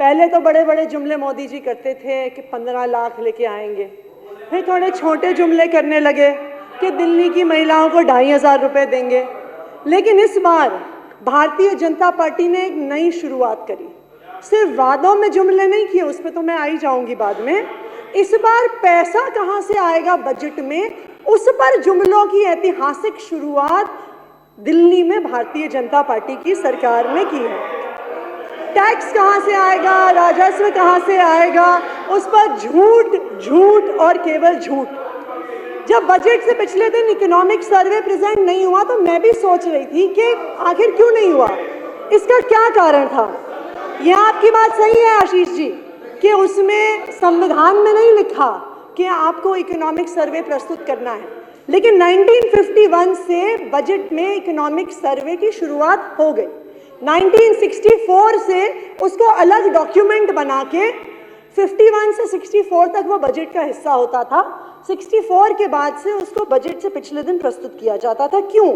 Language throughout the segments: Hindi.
पहले तो बड़े बड़े जुमले मोदी जी करते थे कि 15 लाख लेके आएंगे, फिर थोड़े छोटे जुमले करने लगे कि दिल्ली की महिलाओं को 2,500 रुपये देंगे। लेकिन इस बार भारतीय जनता पार्टी ने एक नई शुरुआत करी। सिर्फ वादों में जुमले नहीं किए, उस पर तो मैं आई जाऊंगी बाद में। इस बार पैसा कहां से आएगा बजट में, उस पर जुमलों की ऐतिहासिक शुरुआत दिल्ली में भारतीय जनता पार्टी की सरकार ने की है। टैक्स कहां से आएगा, राजस्व कहां से आएगा, उस पर झूठ झूठ और केवल झूठ। जब बजट से पिछले दिन इकोनॉमिक सर्वे प्रेजेंट नहीं हुआ तो मैं भी सोच रही थी कि आखिर क्यों नहीं हुआ, इसका क्या कारण था। यह आपकी बात सही है आशीष जी कि उसमें संविधान में नहीं लिखा कि आपको इकोनॉमिक सर्वे प्रस्तुत करना है, लेकिन 1951 से बजट में इकोनॉमिक सर्वे की शुरुआत हो गई। 1964 से उसको अलग डॉक्यूमेंट बना के 51 से 64 तक वो बजट का हिस्सा होता था। 64 के बाद से उसको बजट से पिछले दिन प्रस्तुत किया जाता था। क्यों?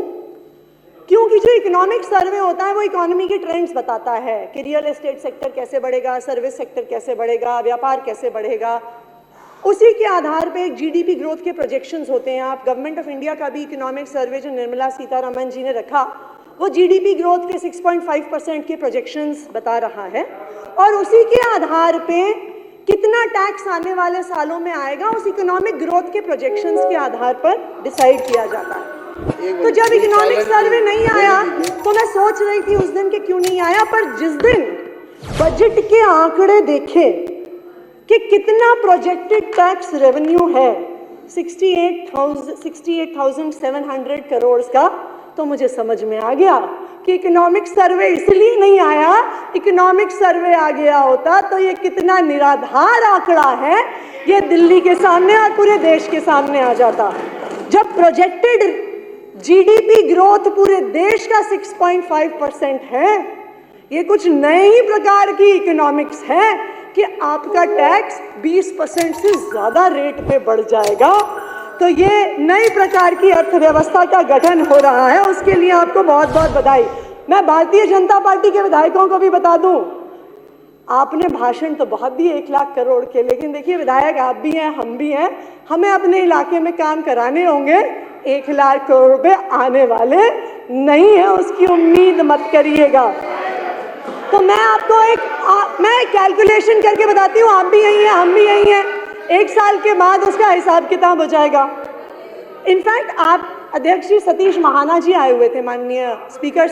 क्योंकि जो इकोनॉमिक सर्वे होता है वो इकोनॉमी के ट्रेंड्स बताता है कि रियल एस्टेट सेक्टर कैसे बढ़ेगा, सर्विस सेक्टर कैसे बढ़ेगा, व्यापार कैसे बढ़ेगा। उसी के आधार पे एक जीडीपी ग्रोथ के प्रोजेक्शंस होते हैं। आप गवर्नमेंट ऑफ इंडिया का भी इकोनॉमिक सर्वे जो निर्मला सीतारमण जी ने रखा वो जीडीपी ग्रोथ के 6.5% के प्रोजेक्शंस बता रहा है, और उसी के आधार पे कितना टैक्स आने वाले सालों में आएगा उस इकोनॉमिक ग्रोथ के प्रोजेक्शंस के आधार पर डिसाइड किया जाता है। तो जब इकोनॉमिक सर्वे नहीं आया तो मैं सोच रही थी उस दिन के क्यों नहीं आया, पर जिस दिन बजट के आंकड़े देखे कि कितना प्रोजेक्टेड टैक्स रेवेन्यू है 68,700 करोड़ का, तो मुझे समझ में आ गया कि इकोनॉमिक सर्वे इसलिए नहीं आया। इकोनॉमिक सर्वे आ गया होता तो ये कितना निराधार आंकड़ा है ये दिल्ली के सामने और पूरे देश के सामने आ जाता। जब प्रोजेक्टेड जीडीपी ग्रोथ पूरे देश का 6.5% है, ये कुछ नए ही प्रकार की इकोनॉमिक्स है कि आपका टैक्स 20% से ज्यादा रेट पे बढ़ जाएगा। तो ये नई प्रकार की अर्थव्यवस्था का गठन हो रहा है, उसके लिए आपको बहुत बहुत बधाई। मैं भारतीय जनता पार्टी के विधायकों को भी बता दूं, आपने भाषण तो बहुत दिए 1 लाख करोड़ के, लेकिन देखिए विधायक आप भी हैं, हम भी हैं, हमें अपने इलाके में काम कराने होंगे। 1 लाख करोड़ रुपए आने वाले नहीं है, उसकी उम्मीद मत करिएगा। तो मैं आपको मैं कैलकुलेशन करके बताती हूँ, आप भी यही हैं, हम भी यही हैं। 1 साल के बाद उसका हिसाब किताब हो जाएगा। इनफैक्ट आप अध्यक्ष जी सतीश महाना जी आए हुए थे, माननीय स्पीकर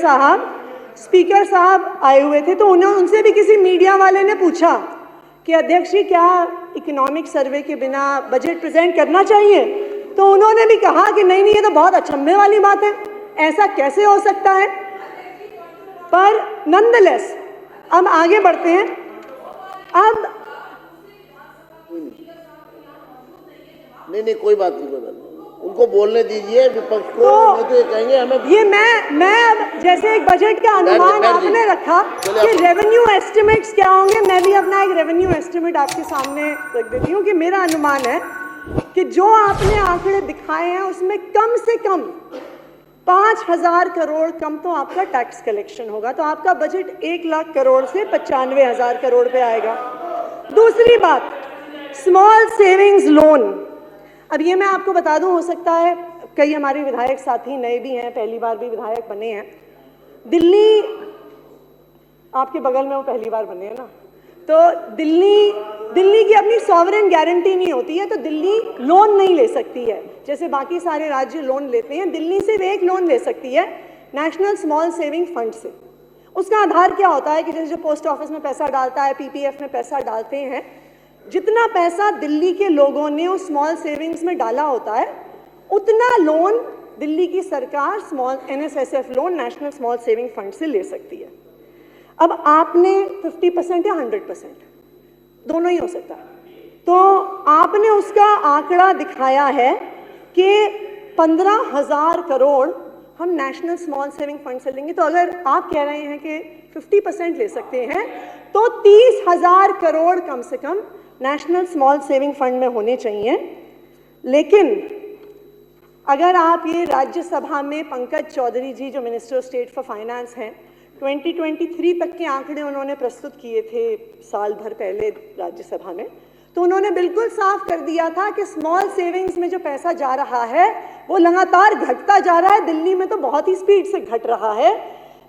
साहब आए हुए थे, तो उनसे भी किसी मीडिया वाले ने पूछा कि अध्यक्ष जी क्या इकोनॉमिक सर्वे के बिना बजट प्रेजेंट करना चाहिए, तो उन्होंने भी कहा कि नहीं ये तो बहुत अचंभे वाली बात है, ऐसा कैसे हो सकता है। पर नॉनदलेस अब आगे बढ़ते हैं। अब नहीं कोई बात नहीं, उनको बोलने दीजिए विपक्ष को। तो ये कहेंगे हमें ये मैं अब जैसे एक बजट का अनुमान आपने रखा कि रेवेन्यू एस्टिमेट्स क्या होंगे, मैं भी अपना एक रेवेन्यू एस्टिमेट आपके सामने रख देती हूँ कि मेरा अनुमान है कि जो आपने आंकड़े दिखाए हैं उसमें कम से कम 5,000 करोड़ कम तो आपका टैक्स कलेक्शन होगा। तो आपका बजट 1 लाख करोड़ से 95,000 करोड़ पे आएगा। दूसरी बात, स्मॉल सेविंग्स लोन। अब ये मैं आपको बता दूं, हो सकता है कई हमारे विधायक साथी नए भी हैं, पहली बार भी विधायक बने हैं। दिल्ली आपके बगल में वो पहली बार बने हैं ना, तो दिल्ली की अपनी सॉवरेन गारंटी नहीं होती है, तो दिल्ली लोन नहीं ले सकती है जैसे बाकी सारे राज्य लोन लेते हैं। दिल्ली सिर्फ एक लोन ले सकती है, नेशनल स्मॉल सेविंग फंड से। उसका आधार क्या होता है कि जैसे जो पोस्ट ऑफिस में पैसा डालता है, पीपीएफ में पैसा डालते हैं, जितना पैसा दिल्ली के लोगों ने उस स्मॉल सेविंग्स में डाला होता है उतना लोन दिल्ली की सरकार small NSSF loan national small saving fund से ले सकती है। अब आपने 50% या 100% दोनों ही हो सकता है, तो आपने उसका आंकड़ा दिखाया है कि 15,000 करोड़ हम नेशनल स्मॉल सेविंग फंड से लेंगे। तो अगर आप कह रहे हैं कि 50% ले सकते हैं तो 30,000 करोड़ कम से कम नेशनल स्मॉल सेविंग फंड में होने चाहिए। लेकिन अगर आप ये राज्यसभा में पंकज चौधरी जी जो minister of state for finance हैं 2023 तक के आंकड़े उन्होंने प्रस्तुत किए थे साल भर पहले राज्यसभा में, तो उन्होंने बिल्कुल साफ कर दिया था कि स्मॉल सेविंग्स में जो पैसा जा रहा है वो लगातार घटता जा रहा है। दिल्ली में तो बहुत ही स्पीड से घट रहा है।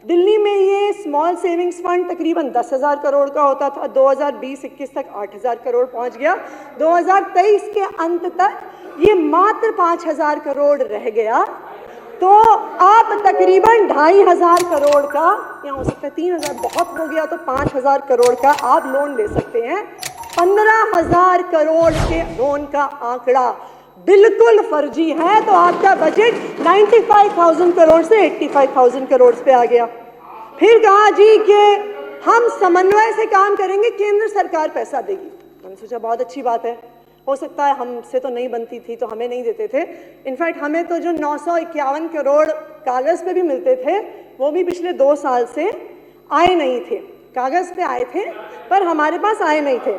दिल्ली में ये स्मॉल सेविंग्स फंड तकरीबन 10,000 करोड़ का होता था, 2020-21 तक 8,000 करोड़ पहुंच गया, 2023 के अंत तक ये मात्र 5,000 करोड़ रह गया। तो आप तकरीबन 2,500 करोड़ का, या हो सकता है 3,000 बहुत हो गया तो 5,000 करोड़ का आप लोन ले सकते हैं। 15,000 करोड़ के लोन का आंकड़ा बिल्कुल फर्जी है। तो आपका बजट 95,000 करोड़ से 85,000 करोड़ पे आ गया। फिर कहा जी कि हम समन्वय से काम करेंगे, केंद्र सरकार पैसा देगी। मैंने सोचा बहुत अच्छी बात है, हो सकता है हमसे तो नहीं बनती थी तो हमें नहीं देते थे। इनफैक्ट हमें तो जो 951 करोड़ कागज पे भी मिलते थे वो भी पिछले 2 साल से आए नहीं थे। कागज पे आए थे पर हमारे पास आए नहीं थे।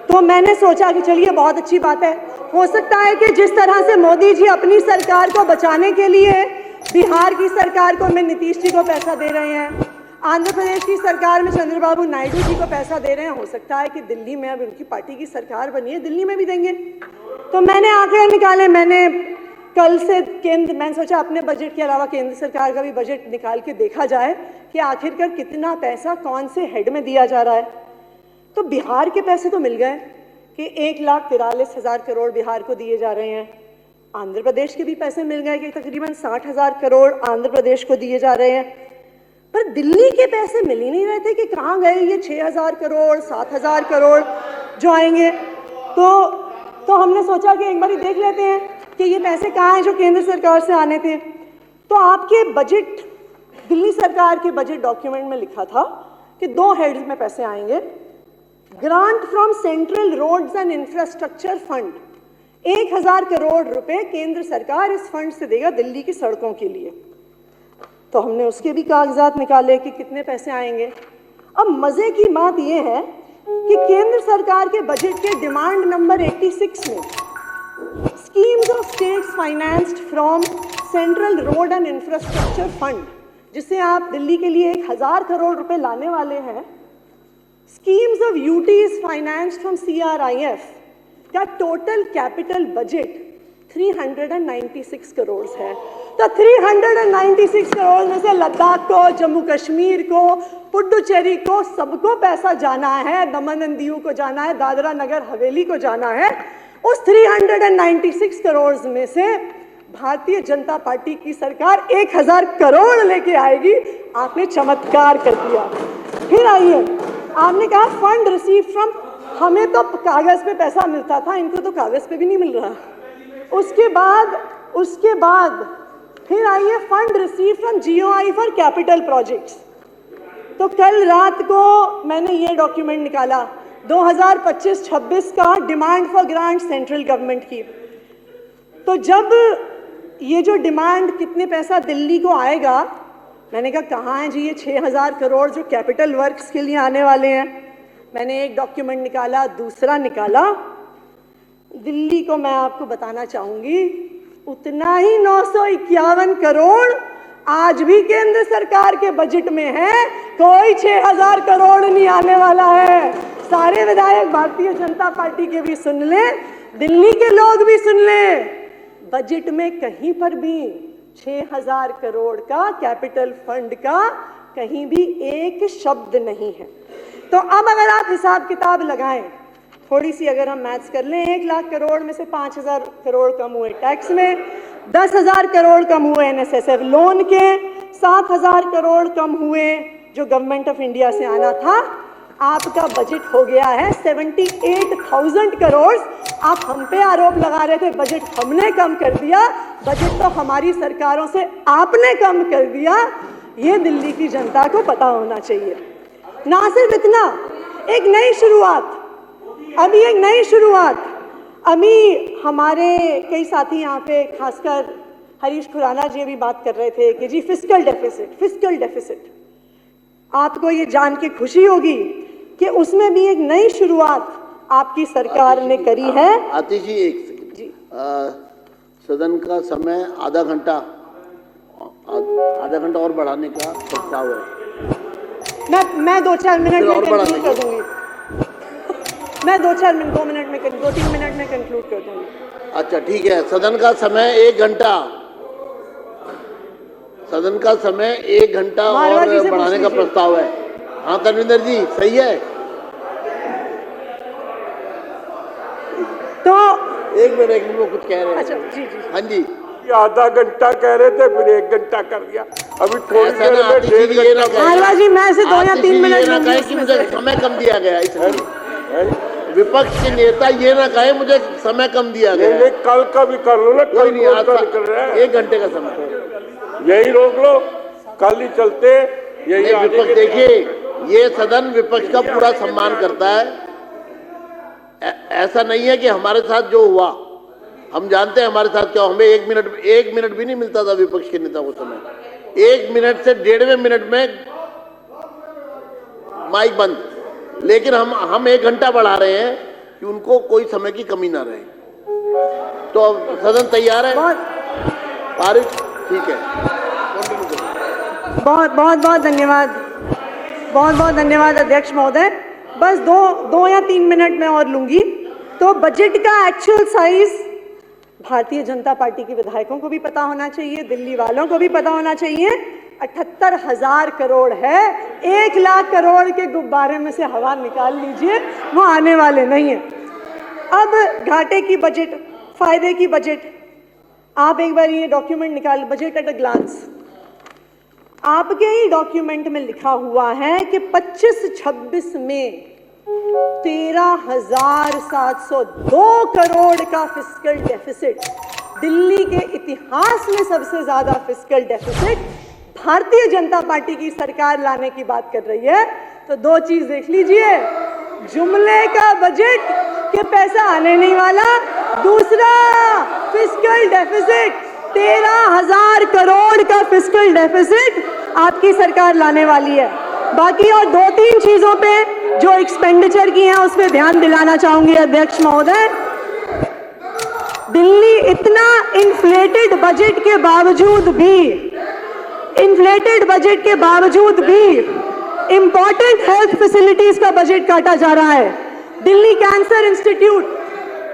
तो मैंने सोचा कि चलिए बहुत अच्छी बात है, हो सकता है कि जिस तरह से मोदी जी अपनी सरकार को बचाने के लिए बिहार की सरकार को में नीतीश जी को पैसा दे रहे हैं, आंध्र प्रदेश की सरकार में चंद्रबाबू नायडू जी को पैसा दे रहे हैं, हो सकता है कि दिल्ली में अब उनकी पार्टी की सरकार बनी है, दिल्ली में भी देंगे। तो मैंने आंकड़े निकाले, मैंने कल से मैंने सोचा अपने बजट के अलावा केंद्र सरकार का भी बजट निकाल के देखा जाए कि आखिरकार कितना पैसा कौन से हेड में दिया जा रहा है। तो बिहार के पैसे तो मिल गए कि 1,43,000 करोड़ बिहार को दिए जा रहे हैं। आंध्र प्रदेश के भी पैसे मिल गए कि तकरीबन 60,000 करोड़ आंध्र प्रदेश को दिए जा रहे हैं। पर दिल्ली के पैसे मिल ही नहीं रहे थे कि कहाँ गए ये 6,000 करोड़ 7,000 करोड़ जो आएंगे। तो हमने सोचा कि एक बार देख लेते हैं कि ये पैसे कहाँ हैं जो केंद्र सरकार से आने थे। तो आपके बजट, दिल्ली सरकार के बजट डॉक्यूमेंट में लिखा था कि 2 हेड्स में पैसे आएंगे। Grant from central roads and infrastructure fund, 1,000 crore रुपए केंद्र सरकार इस फंड से देगा दिल्ली की सड़कों के लिए। तो हमने उसके भी कागजात निकाले कि कितने पैसे आएंगे। अब मजे की बात यह है कि केंद्र सरकार के बजट के डिमांड नंबर 86 में schemes of states financed from central road and infrastructure fund, जिससे आप दिल्ली के लिए 1,000 करोड़ रुपए लाने वाले हैं, schemes of UTs financed from CRIF का टोटल कैपिटल बजट 396 करोड़ है। तो 396 करोड़ में से लद्दाख को, जम्मू कश्मीर को, पुडुचेरी को, सबको पैसा जाना है, दमन एंड दीव को जाना है, दादरा नगर हवेली को जाना है। उस 396 करोड़ में से भारतीय जनता पार्टी की सरकार 1,000 करोड़ लेके आएगी। आपने चमत्कार कर दिया। फिर आइए, आपने कहा फंड रिसीव फ्रॉम, हमें तो कागज पे पैसा मिलता था, इनको तो कागज पे भी नहीं मिल रहा। उसके बाद फिर आइए fund receive from GOI for capital projects. तो कल रात को मैंने ये डॉक्यूमेंट निकाला 2025-26 का demand for grant central government की। तो जब ये जो डिमांड कितने पैसा दिल्ली को आएगा, मैंने कहा कहाँ है जी ये 6,000 करोड़ जो कैपिटल वर्क्स के लिए आने वाले हैं। मैंने एक डॉक्यूमेंट निकाला, दूसरा निकाला, दिल्ली को मैं आपको बताना चाहूंगी उतना ही 951 करोड़ आज भी केंद्र सरकार के बजट में है। कोई 6,000 करोड़ नहीं आने वाला है। सारे विधायक भारतीय जनता पार्टी के भी सुन ले, दिल्ली के लोग भी सुन ले, बजट में कहीं पर भी 6,000 करोड़ का कैपिटल फंड का कहीं भी एक शब्द नहीं है। तो अब अगर आप हिसाब किताब लगाएं, थोड़ी सी अगर हम मैथ्स कर लें, 1,00,000 करोड़ में से 5,000 करोड़ कम हुए टैक्स में, 10,000 करोड़ कम हुए NSSF लोन के, 7,000 करोड़ कम हुए जो गवर्नमेंट ऑफ इंडिया से आना था, आपका बजट हो गया है 78,000 करोड़। आप हम पे आरोप लगा रहे थे बजट हमने कम कर दिया, बजट तो हमारी सरकारों से आपने कम कर दिया। ये दिल्ली की जनता को पता होना चाहिए। ना सिर्फ इतना, एक नई शुरुआत, अभी एक नई शुरुआत, अभी हमारे कई साथी यहाँ पे खासकर हरीश खुराना जी भी बात कर रहे थे कि जी फिस्कल डेफिसिट। आपको ये जान के खुशी होगी कि उसमें भी एक नई शुरुआत आपकी सरकार ने करी है। आतिश जी एक सेकंड जी, सदन का समय आधा घंटा और बढ़ाने का प्रस्ताव है। मैं 2-4 मिनट फिर में और बढ़ा कंक्लूड कर दूंगी। मैं 2-4 मिनट 2 मिनट में 2-3 मिनट में कंक्लूड कर दूंगी। अच्छा ठीक है, सदन का समय 1 घंटा, सदन का समय 1 घंटा मारवाड़ जी और से पूछ बढ़ाने का लीजिए। प्रस्ताव है। हाँ तन्विंदर जी सही है, तो 1 मिनट वो कुछ कह रहे अच्छा हैं। जी जी हाँ जी, आधा घंटा कह रहे थे, फिर 1 घंटा कर दिया, अभी थोड़ी ऐसा देर ना में आतिशी 1.5 जी ये ना घंटा। कहे, मारवाड़ जी मैं से 2 या 3 आतिशी जी मिनट ये ना लूंगी कहे कि उसमें मुझे से। समय कम दिया गया, इसलिए विपक्ष के नेता ये ना कहे मुझे समय कम दिया नहीं गया। नहीं, कल का भी कर लो ना, कोई कल नहीं, कौन आज सा निकल रहा है, 1 घंटे का समय। यही रोक लो, कल ही चलते, यही नहीं, आगे विपक्ष के- देखिए, ये सदन विपक्ष का पूरा सम्मान करता है। ऐसा नहीं है कि हमारे साथ जो हुआ, हम जानते हैं हमारे साथ क्या, हमें 1 मिनट भी नहीं मिलता था विपक्ष के नेता को समय। 1 मिनट से 1.5 मिनट में माइक बंद, लेकिन हम 1 घंटा बढ़ा रहे हैं कि उनको कोई समय की कमी ना रहे। तो अब सदन तैयार है, बहुत पारित, ठीक है, कंटिन्यू करिए। बहुत धन्यवाद, बहुत धन्यवाद अध्यक्ष महोदय। बस 2 या 3 मिनट में और लूंगी। तो बजट का actual size Bharatiya Janata party के विधायकों को भी पता होना चाहिए, दिल्ली वालों को भी पता होना चाहिए। 78,000 करोड़ है। 1 लाख करोड़ के गुब्बारे में से हवा निकाल लीजिए, वो आने वाले नहीं है। अब घाटे की बजट, फायदे की बजट, आप एक बार ये डॉक्यूमेंट निकाल, बजट एट अ ग्लांस। आपके ही डॉक्यूमेंट में लिखा हुआ है कि 25-26 में 13,702 करोड़ का फिस्कल डेफिसिट, दिल्ली के इतिहास में सबसे ज्यादा fiscal deficit Bharatiya Janata party की सरकार लाने की बात कर रही है। तो 2 चीज देख लीजिए, जुमले का बजट के पैसा आने नहीं वाला, दूसरा फिस्कल डेफिसिट 13,000 करोड़ का फिस्कल डेफिसिट आपकी सरकार लाने वाली है। बाकी और 2-3 चीजों पे जो एक्सपेंडिचर की हैं उस पे ध्यान दिलाना चाहूंगी अध्यक्ष महोदय। दिल्ली इतना इन्फ्लेटेड बजट के बावजूद भी इंपॉर्टेंट हेल्थ फैसिलिटीज का बजट काटा जा रहा है। दिल्ली कैंसर इंस्टीट्यूट,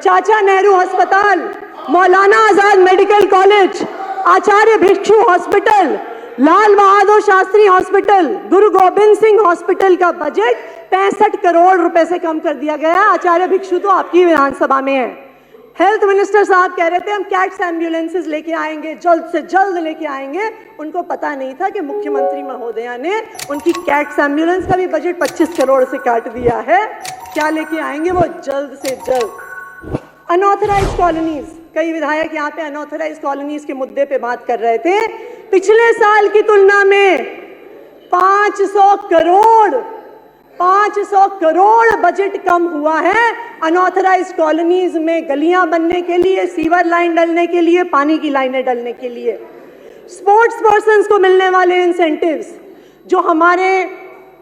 चाचा नेहरू अस्पताल, मौलाना आजाद मेडिकल कॉलेज, आचार्य भिक्षु hospital, Lal Bahadur Shastri hospital, Guru Gobind Singh hospital का बजट 65 करोड़ रुपए से कम कर दिया गया। आचार्य भिक्षु तो आपकी विधानसभा में है। हेल्थ मिनिस्टर साहब कह रहे थे हम कैट्स एम्बुलेंसेज लेके आएंगे, जल्द से जल्द लेके आएंगे। उनको पता नहीं था कि मुख्यमंत्री महोदया ने उनकी कैट्स एम्बुलेंस का भी बजट 25 करोड़ से काट दिया है। क्या लेके आएंगे वो जल्द से जल्द। अनऑथराइज्ड कॉलोनीज, कई विधायक यहाँ पे अनऑथराइज्ड कॉलोनीज के मुद्दे पे बात कर रहे थे। पिछले साल की तुलना में 500 करोड़ बजट कम हुआ है अनऑथराइज्ड कॉलोनीज में गलियां बनने के लिए, सीवर लाइन डलने के लिए, पानी की लाइनें डलने के लिए। स्पोर्ट्स पर्सन्स को मिलने वाले इंसेंटिव्स, जो हमारे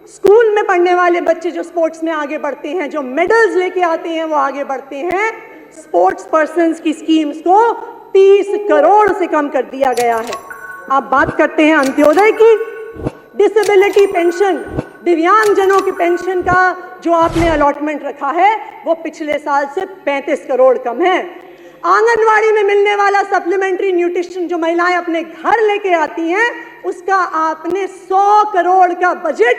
स्कूल में पढ़ने वाले बच्चे जो स्पोर्ट्स में आगे बढ़ते हैं, जो मेडल्स लेके आते हैं, वो आगे बढ़ते हैं, स्पोर्ट्स पर्सन्स की स्कीम्स को 30 करोड़ से कम कर दिया गया है। आप बात करते हैं अंत्योदय की, डिसेबिलिटी पेंशन, दिव्यांग जनों की पेंशन का जो आपने अलॉटमेंट रखा है वो पिछले साल से 35 करोड़ कम है। आंगनवाड़ी में मिलने वाला सप्लीमेंट्री न्यूट्रिशन जो महिलाएं अपने घर लेके आती हैं, उसका आपने 100 करोड़ का बजट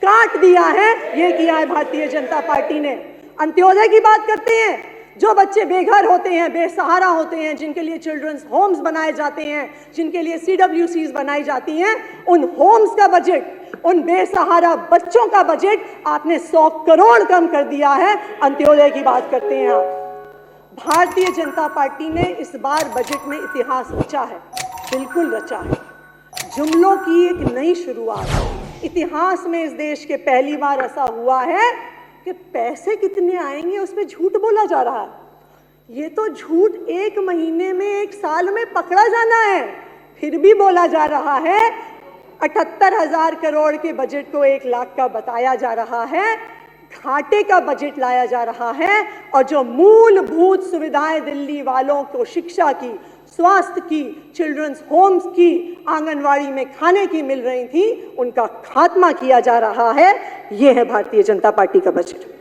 काट दिया है। ये किया है भारतीय जनता पार्टी ने। अंत्योदय की बात करते हैं, जो बच्चे बेघर होते हैं, बेसहारा होते हैं, जिनके लिए चिल्ड्रंस होम्स बनाए जाते हैं, जिनके लिए CWCs बनाई जाती हैं, उन होम्स का बजट, उन बेसहारा बच्चों का बजट आपने 100 करोड़ कम कर दिया है। अंत्योदय की बात करते हैं आप। भारतीय जनता पार्टी ने इस बार बजट में इतिहास रचा है, बिल्कुल रचा है। जुमलों की एक नई शुरुआत। इतिहास में इस देश के पहली बार ऐसा हुआ है कि पैसे कितने आएंगे उस पर झूठ बोला जा रहा है। ये तो झूठ 1 महीने में, 1 साल में पकड़ा जाना है, फिर भी बोला जा रहा है। 78,000 करोड़ के बजट को 1 लाख का बताया जा रहा है, घाटे का बजट लाया जा रहा है, और जो मूलभूत सुविधाएं दिल्ली वालों को, शिक्षा की, स्वास्थ्य की, चिल्ड्रंस होम्स की, आंगनवाड़ी में खाने की मिल रही थी, उनका खात्मा किया जा रहा है। ये है भारतीय जनता पार्टी का बजट।